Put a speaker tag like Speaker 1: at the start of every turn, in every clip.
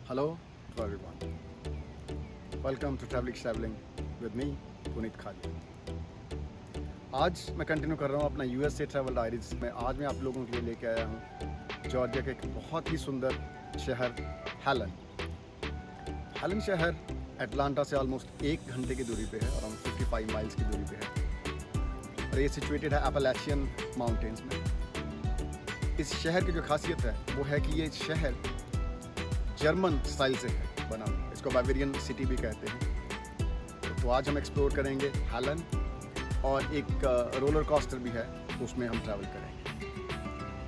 Speaker 1: Hello to everyone. Welcome to Traveling with me, Puneet खाली। आज मैं कंटिन्यू कर रहा हूँ अपना यूएसए ट्रैवल डायरीज में। आज मैं आप लोगों के लिए लेके आया हूँ जॉर्जिया के एक बहुत ही सुंदर शहर हेलन। हेलन शहर एटलांटा से ऑलमोस्ट 1 घंटे की दूरी पे है, अराउंड 55 माइल्स की दूरी पे है और ये सिचुएटेड है एपलाचियन माउंटेन्स में। इस शहर की जो खासियत है वो है कि ये शहर जर्मन स्टाइल से है बना हुआ, इसको बावेरियन सिटी भी कहते हैं। तो आज हम एक्सप्लोर करेंगे हेलन और एक रोलर कोस्टर भी है, उसमें हम ट्रैवल करेंगे।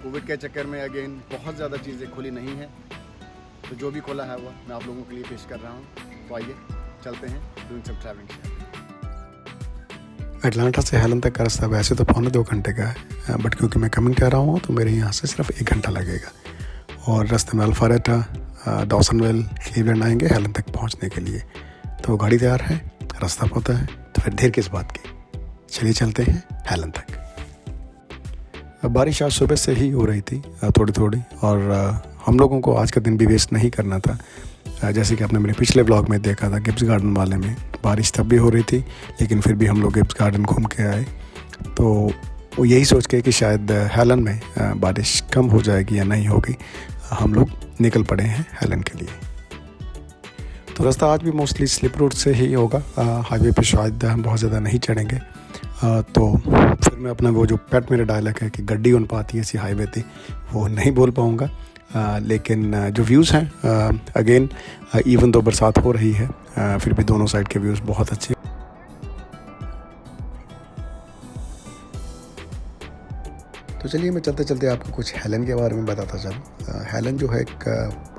Speaker 1: कोविड के चक्कर में अगेन बहुत ज़्यादा चीज़ें खुली नहीं हैं, तो जो भी खोला है वो मैं आप लोगों के लिए पेश कर रहा हूँ। तो आइए चलते हैं डूइंग सम ट्रैवलिंग।
Speaker 2: एटलांटा से हेलन तक का रास्ता वैसे तो 1.25 घंटे का है, बट क्योंकि मैं कमिंग कर रहा हूँ तो मेरे यहाँ से सिर्फ 1 घंटा लगेगा। और रास्ते में अल्फारेटा, डॉसनवेल, क्लीवलैंड आएंगे हेलन तक पहुँचने के लिए। तो गाड़ी तैयार है, रास्ता पता है, तो फिर देर किस बात की, चलिए चलते हैं हेलन तक। बारिश आज सुबह से ही हो रही थी थोड़ी थोड़ी, और हम लोगों को आज का दिन भी वेस्ट नहीं करना था। जैसे कि आपने मेरे पिछले ब्लॉग में देखा था गिब्स गार्डन वाले में, बारिश तब भी हो रही थी लेकिन फिर भी हम लोग गिब्स गार्डन घूम के आए। तो वो यही सोच के कि शायद हेलन में बारिश कम हो जाएगी या नहीं होगी, हम लोग निकल पड़े हैं हेलन के लिए। तो रास्ता आज भी मोस्टली स्लिप रोड से ही होगा, हाईवे पे शायद हम बहुत ज़्यादा नहीं चढ़ेंगे। तो फिर मैं अपना वो जो पेट मेरा डायलॉग है कि गड्डी उन पाती ऐसी हाईवे थी वो नहीं बोल पाऊँगा, लेकिन जो व्यूज़ हैं अगेन इवन तो बरसात हो रही है फिर भी दोनों साइड के व्यूज़ बहुत अच्छे। तो चलिए मैं चलते चलते आपको कुछ हेलन के बारे में बताता चलूँ। हेलन जो है एक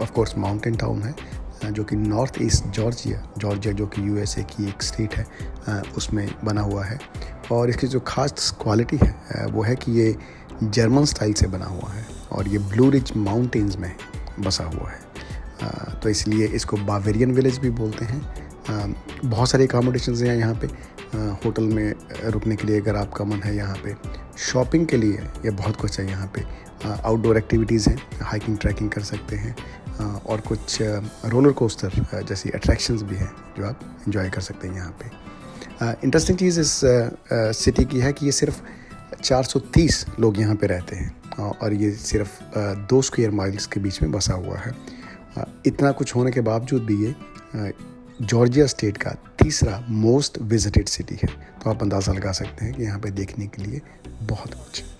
Speaker 2: ऑफ कोर्स माउंटेन टाउन है जो कि नॉर्थ ईस्ट जॉर्जिया जो कि यूएसए की एक स्टेट है उसमें बना हुआ है। और इसकी जो खास क्वालिटी है वो है कि ये जर्मन स्टाइल से बना हुआ है और ये ब्लू रिज माउंटेन्स में बसा हुआ है, तो इसलिए इसको बावेरियन विलेज भी बोलते हैं। बहुत सारे अकोमोडेशंस हैं यहाँ पे, होटल में रुकने के लिए अगर आपका मन है, यहाँ पे शॉपिंग के लिए ये बहुत कुछ है। यहाँ पे आउटडोर एक्टिविटीज़ हैं, हाइकिंग ट्रैकिंग कर सकते हैं और कुछ रोलर कोस्टर जैसी अट्रैक्शंस भी हैं जो आप एंजॉय कर सकते हैं यहाँ पे। इंटरेस्टिंग चीज़ इस सिटी की है कि ये सिर्फ 430 लोग यहाँ पे रहते हैं और ये सिर्फ 2 स्क्वायर माइल्स के बीच में बसा हुआ है। इतना कुछ होने के बावजूद भी ये जॉर्जिया स्टेट का तीसरा मोस्ट विजिटेड सिटी है। तो आप अंदाज़ा लगा सकते हैं कि यहाँ पे देखने के लिए बहुत कुछ है।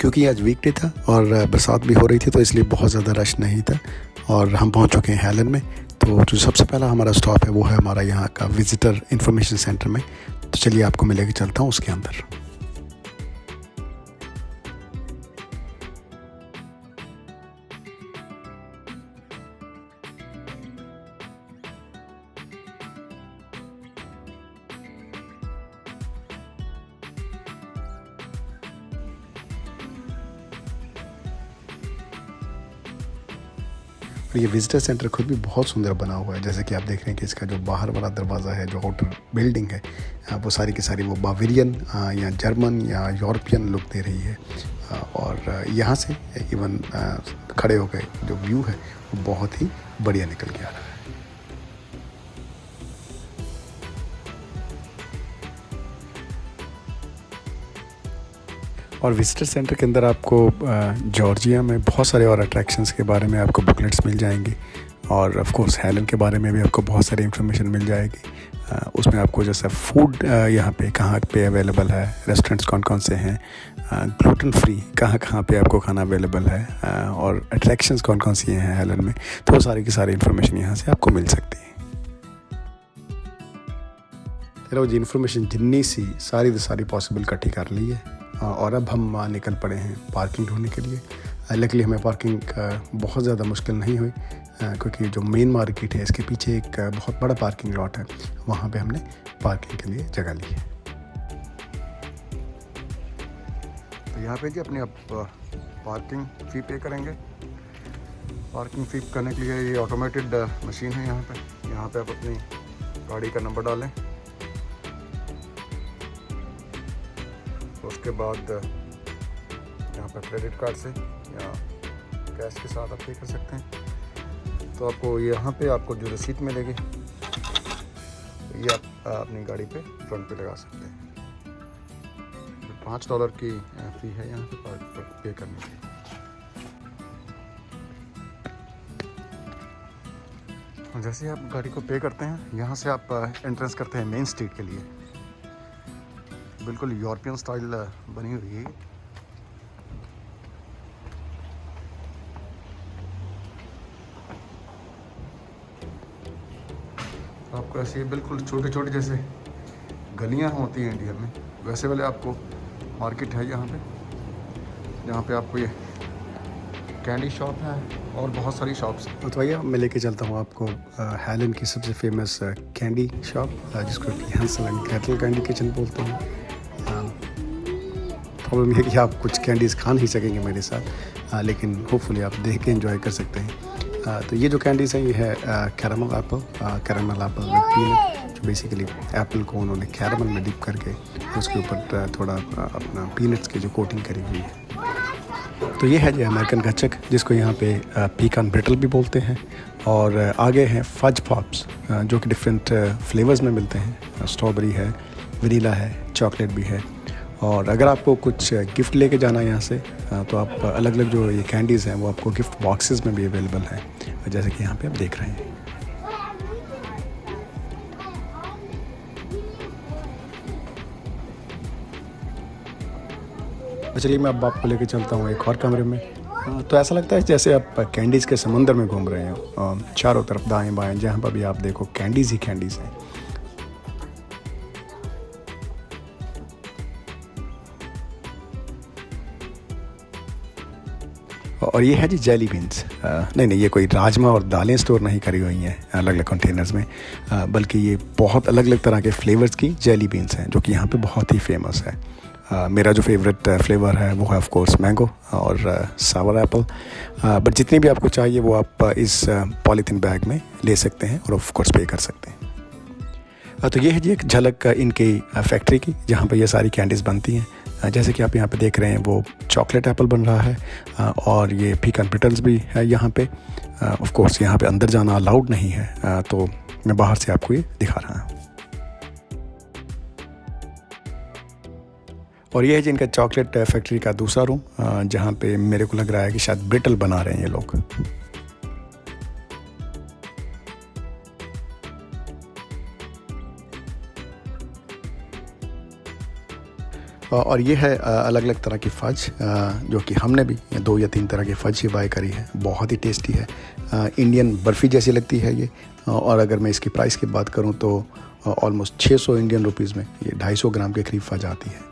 Speaker 2: क्योंकि आज वीकडे था और बरसात भी हो रही थी तो इसलिए बहुत ज़्यादा रश नहीं था और हम पहुँच चुके हैं हेलन में। तो जो सबसे पहला हमारा स्टॉप है वो है हमारा यहाँ का विजिटर इंफॉर्मेशन सेंटर में। तो चलिए आपको मैं लेके चलता हूँ उसके अंदर। और ये विजिटर सेंटर खुद भी बहुत सुंदर बना हुआ है। जैसे कि आप देख रहे हैं कि इसका जो बाहर वाला दरवाज़ा है, जो आउटर बिल्डिंग है, वो सारी की सारी वो बावेरियन या जर्मन या यूरोपियन लुक दे रही है। और यहाँ से इवन खड़े हो गए जो व्यू है वो बहुत ही बढ़िया निकल के आ रहा है। और विजिटर सेंटर के अंदर आपको जॉर्जिया में बहुत सारे और अट्रैक्शंस के बारे में आपको बुकलेट्स मिल जाएंगी और ऑफ कोर्स हेलन के बारे में भी आपको बहुत सारी इन्फॉर्मेशन मिल जाएगी। उसमें आपको जैसा फूड यहाँ पे कहाँ पे अवेलेबल है, रेस्टोरेंट्स कौन कौन से हैं, ग्लूटेन फ्री कहाँ पे आपको खाना अवेलेबल है और अट्रैक्शंस कौन कौन सी हैं हेलन में, तो वो सारी की सारी इन्फॉर्मेशन यहाँ से आपको मिल सकती है। चलो जी, इन्फॉर्मेशन जितनी सी सारी पॉसिबल इकट्ठी कर ली है और अब हम निकल पड़े हैं पार्किंग ढूंढने के लिए। लकीली हमें पार्किंग बहुत ज़्यादा मुश्किल नहीं हुई क्योंकि जो मेन मार्केट है इसके पीछे एक बहुत बड़ा पार्किंग लॉट है, वहाँ पे हमने पार्किंग के लिए जगह ली है। तो यहाँ पे जी अपनी आप पार्किंग फ़ी पे करेंगे। पार्किंग फ़ी करने के लिए ये ऑटोमेटेड मशीन है यहाँ पे आप अपनी गाड़ी का नंबर डालें, उसके बाद यहाँ पर क्रेडिट कार्ड से या कैश के साथ आप पे कर सकते हैं। तो आपको यहाँ पे आपको जो रसीद मिलेगी ये आप अपनी गाड़ी पे फ्रंट पे लगा सकते हैं। $5 की फ़ी है यहाँ पे पे करने की। जैसे ही आप गाड़ी को पे करते हैं, यहाँ से आप एंट्रेंस करते हैं मेन स्ट्रीट के लिए। बिल्कुल यूरोपियन स्टाइल बनी हुई है। आपको ऐसे बिल्कुल छोटे छोटे जैसे गलियाँ होती हैं इंडिया में, वैसे वाले आपको मार्केट है यहाँ पे, जहाँ पे आपको ये कैंडी शॉप है और बहुत सारी शॉप्स हैं। तो भैया मैं लेके चलता हूँ आपको हैलन की सबसे फेमस कैंडी शॉप, जिसको कि Hansel and Gretel candy kitchen बोलते हैं। प्रॉब्लम ये है कि आप कुछ कैंडीज़ खा नहीं सकेंगे मेरे साथ, लेकिन होपफुली आप देख के एंजॉय कर सकते हैं। तो ये जो कैंडीज़ हैं ये है कैरामल एप्पल विद पीनट, जो बेसिकली एप्पल को उन्होंने कैरामल में डिप करके उसके ऊपर थोड़ा अपना पीनट्स की जो कोटिंग करी हुई है। तो ये है जी अमेरिकन गच्चक, जिसको यहाँ पे पीकान ब्रिटल भी बोलते हैं। और आगे हैं फज पॉप्स, जो कि डिफरेंट फ्लेवर्स में मिलते हैं। स्ट्रॉबेरी है, वनीला है, चॉकलेट भी है। और अगर आपको कुछ गिफ्ट लेके जाना है यहाँ से, तो आप अलग अलग जो ये कैंडीज़ हैं वो आपको गिफ्ट बॉक्सेस में भी अवेलेबल हैं, जैसे कि यहाँ पे आप देख रहे हैं। चलिए मैं अब आपको लेके चलता हूँ एक और कमरे में। तो ऐसा लगता है जैसे आप कैंडीज़ के समंदर में घूम रहे हो। चारों तरफ दाएं बाएं जहाँ पर भी आप देखो कैंडीज़ ही कैंडीज़ हैं। और ये है जी जेली बीन्स। नहीं, ये कोई राजमा और दालें स्टोर नहीं करी हुई हैं अलग अलग कंटेनर्स में, बल्कि ये बहुत अलग अलग तरह के फ्लेवर्स की जेली बीन्स हैं, जो कि यहाँ पे बहुत ही फेमस है। मेरा जो फेवरेट फ्लेवर है वो है ऑफ कोर्स मैंगो और सावर एप्पल। बट जितनी भी आपको चाहिए वो आप इस पॉलीथीन बैग में ले सकते हैं और ऑफ कोर्स पे कर सकते हैं। तो ये है जी एक झलक इनकी फैक्ट्री की, जहाँ पे ये सारी कैंडीज़ बनती हैं। जैसे कि आप यहाँ पे देख रहे हैं वो चॉकलेट एप्पल बन रहा है, और ये पीकान ब्रिटल्स भी है यहाँ पे। ऑफ कोर्स यहाँ पे अंदर जाना अलाउड नहीं है, तो मैं बाहर से आपको ये दिखा रहा हूँ। और ये है जिनका चॉकलेट फैक्ट्री का दूसरा रूम, जहाँ पे मेरे को लग रहा है कि शायद ब्रिटल बना रहे हैं ये लोग। और ये है अलग अलग तरह की फ़ज, जो कि हमने भी 2 या 3 तरह की फ़ज ही बाय करी है। बहुत ही टेस्टी है, इंडियन बर्फ़ी जैसी लगती है ये। और अगर मैं इसकी प्राइस की बात करूँ तो ऑलमोस्ट 600 इंडियन रुपीज़ में ये 250 ग्राम के करीब फ़ज आती है।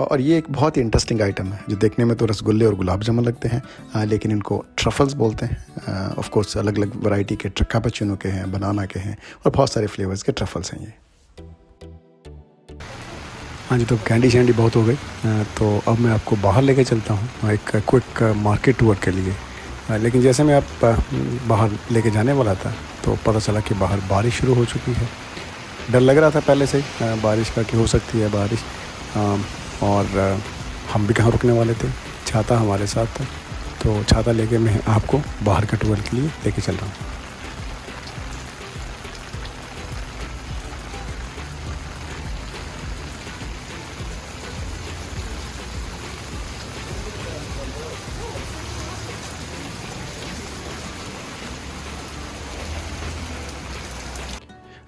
Speaker 2: और ये एक बहुत ही इंटरेस्टिंग आइटम है, जो देखने में तो रसगुल्ले और गुलाब जामुन लगते हैं, लेकिन इनको ट्रफल्स बोलते हैं। ऑफ कोर्स अलग अलग वैरायटी के कैपुचिनो के हैं, बनाना के हैं, और बहुत सारे फ्लेवर्स के ट्रफल्स हैं ये। हाँ जी, तो कैंडी शैंडी बहुत हो गई, तो अब मैं आपको बाहर लेके चलता हूँ एक क्विक मार्केट टूर के लिए। लेकिन जैसे मैं आप बाहर लेके जाने वाला था तो पता चला कि बाहर बारिश शुरू हो चुकी है। डर लग रहा था पहले से ही बारिश का कि हो सकती है बारिश, और हम भी कहाँ रुकने वाले थे, छाता हमारे साथ था। तो छाता लेके मैं आपको बाहर का टूर के लिए लेके चल रहा हूँ।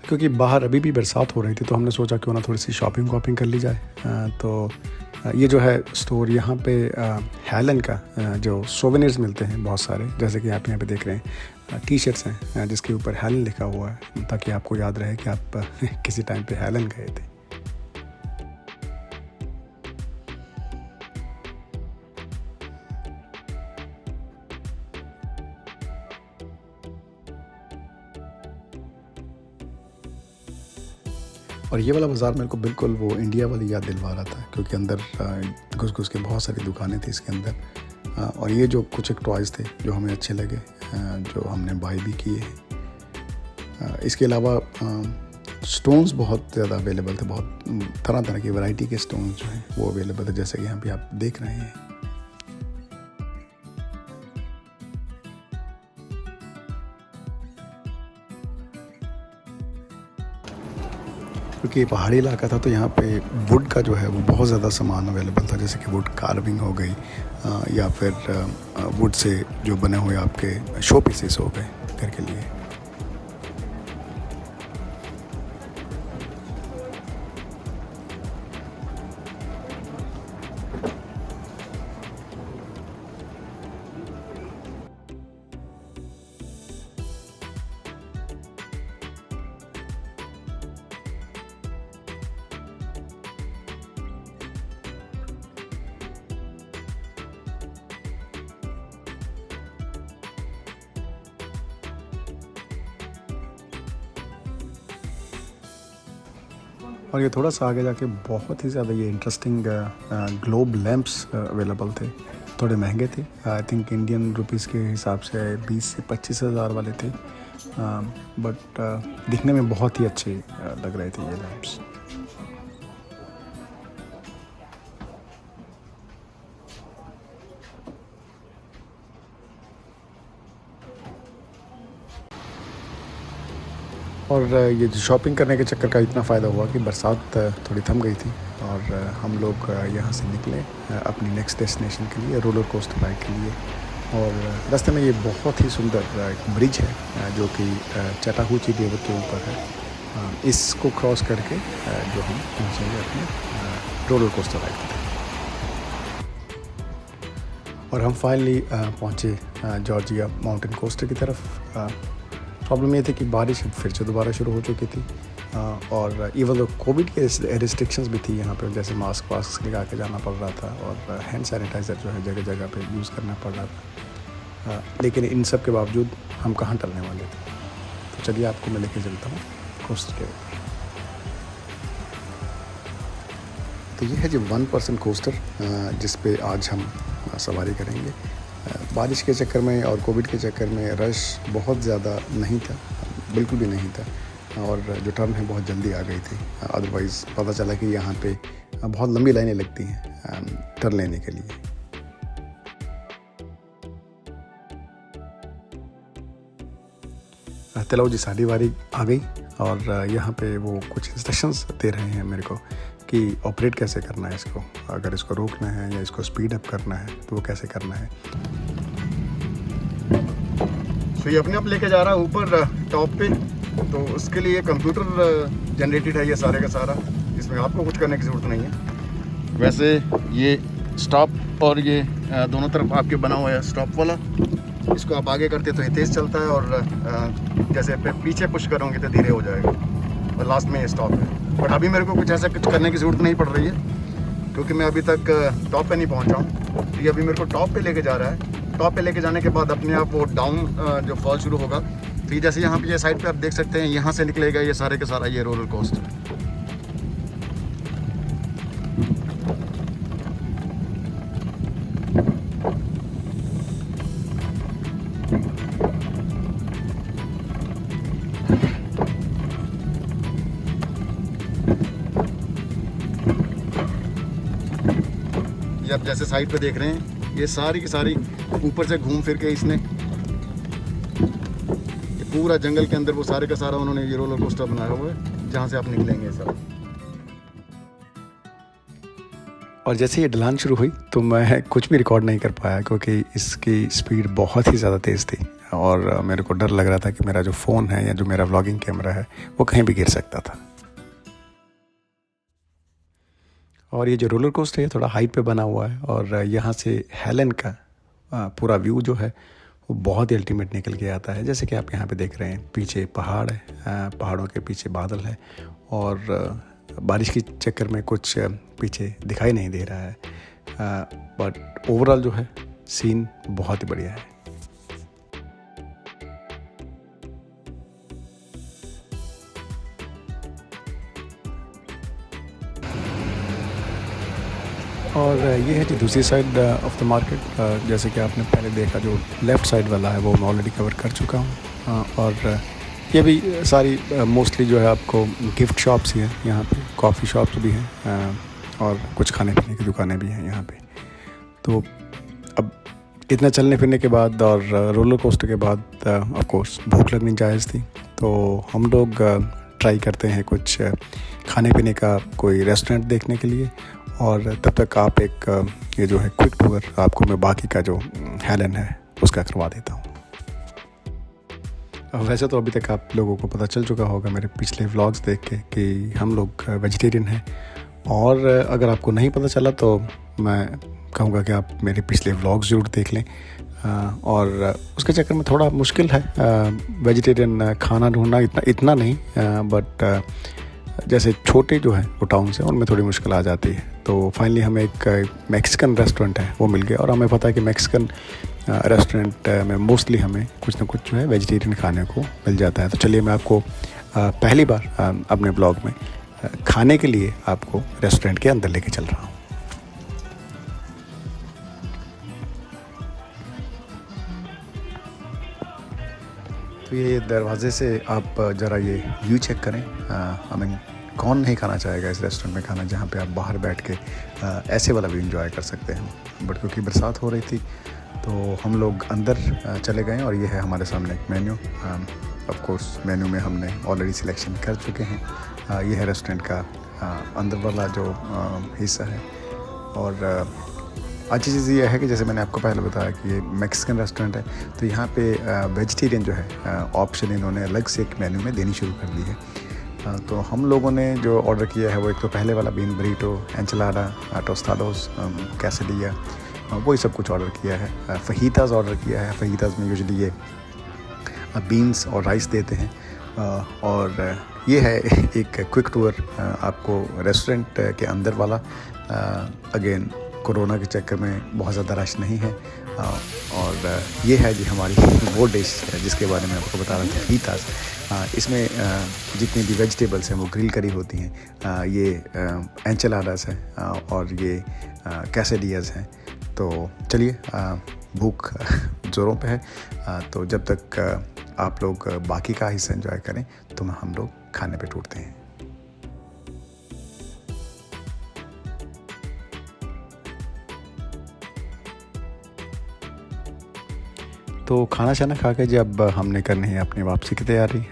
Speaker 2: क्योंकि बाहर अभी भी बरसात हो रही थी, तो हमने सोचा क्यों ना थोड़ी सी शॉपिंग वॉपिंग कर ली जाए। तो ये जो है स्टोर, यहाँ पे हैलन का जो सोवेनिर्स मिलते हैं बहुत सारे, जैसे कि आप यहाँ पे देख रहे हैं टी शर्ट्स हैं जिसके ऊपर हैलन लिखा हुआ है, ताकि आपको याद रहे कि आप किसी टाइम पे हैलन गए थे। और ये वाला बाज़ार मेरे को बिल्कुल वो इंडिया वाली याद दिलवा रहा था, क्योंकि अंदर घुस घुस के बहुत सारी दुकानें थी इसके अंदर। और ये जो कुछ एक टॉयज़ थे जो हमें अच्छे लगे, जो हमने बाय भी किए। इसके अलावा स्टोन्स बहुत ज़्यादा अवेलेबल थे, बहुत तरह तरह की वैरायटी के स्टोन्स जो हैं वो अवेलेबल थे, जैसे कि यहाँ पे आप देख रहे हैं। क्योंकि ये पहाड़ी इलाका था तो यहाँ पे वुड का जो है वो बहुत ज़्यादा सामान अवेलेबल था, जैसे कि वुड कार्विंग हो गई या फिर वुड से जो बने हुए आपके शो पीसेस हो गए घर के लिए। और ये थोड़ा सा आगे जाके बहुत ही ज़्यादा ये इंटरेस्टिंग ग्लोब लैंप्स अवेलेबल थे। थोड़े महंगे थे, आई थिंक इंडियन रुपीस के हिसाब से 20 से 25 हज़ार वाले थे, बट दिखने में बहुत ही अच्छे लग रहे थे ये लैंप्स। और ये जो शॉपिंग करने के चक्कर का इतना फ़ायदा हुआ कि बरसात थोड़ी थम गई थी और हम लोग यहाँ से निकले अपनी नेक्स्ट डेस्टिनेशन के लिए, रोलर कोस्टर राइड के लिए। और रास्ते में ये बहुत ही सुंदर एक ब्रिज है जो कि चटाहूची रिवर के ऊपर है। इसको क्रॉस करके जो हम पहुँचेंगे अपने रोलर कोस्टर राइड के लिए। और हम फाइनली पहुँचे जॉर्जिया माउंटेन कोस्टर की तरफ। प्रॉब्लम ये थी कि बारिश फिर से दोबारा शुरू हो चुकी थी और इवन तो कोविड के रिस्ट्रिक्शंस भी थी यहाँ पे, जैसे मास्क वास्क लगा के जाना पड़ रहा था और हैंड सैनिटाइज़र जो है जगह जगह पे यूज़ करना पड़ रहा था। लेकिन इन सब के बावजूद हम कहाँ टलने वाले थे। तो चलिए आपको मैं लेके चलता हूँ कोस्टर के। तो ये है जो 1 पर्सन कोस्टर जिस पे आज हम सवारी करेंगे। बारिश के चक्कर में और कोविड के चक्कर में रश बहुत ज़्यादा नहीं था, बिल्कुल भी नहीं था, और जो टर्न है बहुत जल्दी आ गई थी। अदरवाइज़ पता चला कि यहाँ पे बहुत लंबी लाइनें लगती हैं टर्न लेने के लिए। तेलाऊ जी सारी बारी आ गई और यहाँ पे वो कुछ इंस्ट्रक्शंस दे रहे हैं मेरे को कि ऑपरेट कैसे करना है इसको, अगर इसको रोकना है या इसको स्पीड अप करना है तो वो कैसे करना है।
Speaker 1: तो ये अपने आप लेके जा रहा है ऊपर टॉप पे, तो उसके लिए कंप्यूटर जनरेटेड है ये सारे का सारा, इसमें आपको कुछ करने की ज़रूरत नहीं है। वैसे ये स्टॉप और ये दोनों तरफ आपके बना हुआ है स्टॉप वाला, इसको आप आगे करते तो ये तेज़ चलता है और जैसे पीछे पुश करोगे तो धीरे हो जाएगा, और लास्ट में ये स्टॉप है। बट अभी मेरे को कुछ ऐसा कुछ करने की ज़रूरत नहीं पड़ रही है क्योंकि मैं अभी तक टॉप पे नहीं पहुंचा हूँ। तो ये अभी मेरे को टॉप पे लेके जा रहा है। टॉप पे लेके जाने के बाद अपने आप वो डाउन जो फॉल शुरू होगा, फिर जैसे यहाँ पे ये साइड पे आप देख सकते हैं यहाँ से निकलेगा ये सारे का सारा ये रोलर कोस्टर। ये आप जैसे साइड पे देख रहे हैं ये सारी की सारी ऊपर से घूम फिर के इसने ये पूरा जंगल के अंदर वो सारे का सारा उन्होंने ये रोलर कोस्टर बनाया हुआ है जहाँ से आप निकलेंगे सब।
Speaker 2: और जैसे ये ढलान शुरू हुई तो मैं कुछ भी रिकॉर्ड नहीं कर पाया क्योंकि इसकी स्पीड बहुत ही ज़्यादा तेज़ थी और मेरे को डर लग रहा था कि मेरा जो फ़ोन है या जो मेरा व्लॉगिंग कैमरा है वो कहीं भी गिर सकता था। और ये जो रोलर कोस्टर है थोड़ा हाइट पे बना हुआ है और यहाँ से हेलन का पूरा व्यू जो है वो बहुत ही अल्टीमेट निकल के आता है। जैसे कि आप यहाँ पे देख रहे हैं पीछे पहाड़ है, पहाड़ों के पीछे बादल है और बारिश के चक्कर में कुछ पीछे दिखाई नहीं दे रहा है, बट ओवरऑल जो है सीन बहुत ही बढ़िया है। और ये है जी दूसरी साइड ऑफ द मार्केट। जैसे कि आपने पहले देखा जो लेफ़्ट साइड वाला है वो मैं ऑलरेडी कवर कर चुका हूँ। और ये भी सारी मोस्टली जो है आपको गिफ्ट शॉप्स ही हैं यहाँ पे, कॉफ़ी शॉप्स भी हैं और कुछ खाने पीने की दुकानें भी हैं यहाँ पे। तो अब इतना चलने फिरने के बाद और रोलर कोस्टर के बाद ऑफ कोर्स भूख लगनी जायज़ थी, तो हम लोग ट्राई करते हैं कुछ खाने पीने का कोई रेस्टोरेंट देखने के लिए, और तब तक आप एक ये जो है क्विक टूर आपको मैं बाकी का जो हेलन है उसका करवा देता हूँ। वैसे तो अभी तक आप लोगों को पता चल चुका होगा मेरे पिछले व्लॉग्स देख के कि हम लोग वेजिटेरियन हैं, और अगर आपको नहीं पता चला तो मैं कहूँगा कि आप मेरे पिछले व्लॉग्स ज़रूर देख लें। और उसके चक्कर में थोड़ा मुश्किल है वेजिटेरियन खाना ढूंढना, इतना नहीं, बट जैसे छोटे जो है वो टाउन से उनमें थोड़ी मुश्किल आ जाती है। तो फाइनली हमें एक मैक्सिकन रेस्टोरेंट है वो मिल गया, और हमें पता है कि मैक्सिकन रेस्टोरेंट में मोस्टली हमें कुछ ना कुछ जो है वेजिटेरियन खाने को मिल जाता है। तो चलिए मैं आपको पहली बार अपने ब्लॉग में खाने के लिए आपको रेस्टोरेंट के अंदर लेके चल रहा हूँ। तो ये दरवाजे से आप ज़रा ये व्यू चेक करें। आई मीन कौन नहीं खाना चाहेगा इस रेस्टोरेंट में खाना जहाँ पे आप बाहर बैठ के ऐसे वाला व्यू एंजॉय कर सकते हैं। बट क्योंकि बरसात हो रही थी तो हम लोग अंदर चले गए, और ये है हमारे सामने एक मेन्यू। ऑफ कोर्स मेन्यू में हमने ऑलरेडी सिलेक्शन कर चुके हैं। ये है रेस्टोरेंट का अंदर वाला जो हिस्सा है। और अच्छी चीज़ ये है कि जैसे मैंने आपको पहले बताया कि ये मैक्सिकन रेस्टोरेंट है, तो यहाँ पे वेजिटेरियन जो है ऑप्शन इन्होंने अलग से एक मेन्यू में देनी शुरू कर दी है। तो हम लोगों ने जो ऑर्डर किया है वो एक तो पहले वाला बीन बरीटो, एंचलाडा, टोस्टाडोस, कैसेडिया, वही सब कुछ ऑर्डर किया है। फहीताज ऑर्डर किया है। फहीताज में यूजुअली ये बीन्स और राइस देते हैं। और ये है एक क्विक टूर आपको रेस्टोरेंट के अंदर वाला। अगेन कोरोना के चक्कर में बहुत ज़्यादा रश नहीं है। और ये है जी हमारी वो डिश जिसके बारे में आपको बता रहा था, फहीताज। इसमें जितनी भी वेजिटेबल्स हैं वो ग्रिल करी होती हैं। ये एंचलाडास है और ये कैसेडियाज हैं। तो चलिए, भूख ज़ोरों पे है, तो जब तक आप लोग बाकी का हिस्सा एंजॉय करें तो हम लोग खाने पे टूटते हैं। तो खाना शाना खा के जब हमने करनी है अपनी वापसी की तैयारी।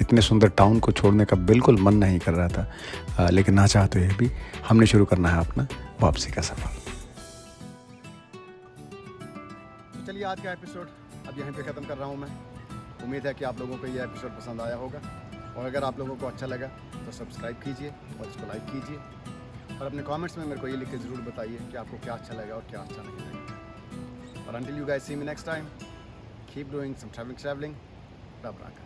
Speaker 2: इतने सुंदर टाउन को छोड़ने का बिल्कुल मन नहीं कर रहा था, लेकिन ना चाहते हुए भी हमने शुरू करना है अपना वापसी का सफ़र।
Speaker 1: तो चलिए आज का एपिसोड अब यहीं पे ख़त्म कर रहा हूँ मैं। उम्मीद है कि आप लोगों को ये एपिसोड पसंद आया होगा, और अगर आप लोगों को अच्छा लगा तो सब्सक्राइब कीजिए और इसको लाइक कीजिए, और अपने कमेंट्स में मेरे को ये लिख के ज़रूर बताइए कि आपको क्या अच्छा लगा और क्या अच्छा नहीं लगा। और until you guys see me next time, keep doing some traveling. Rab Raka.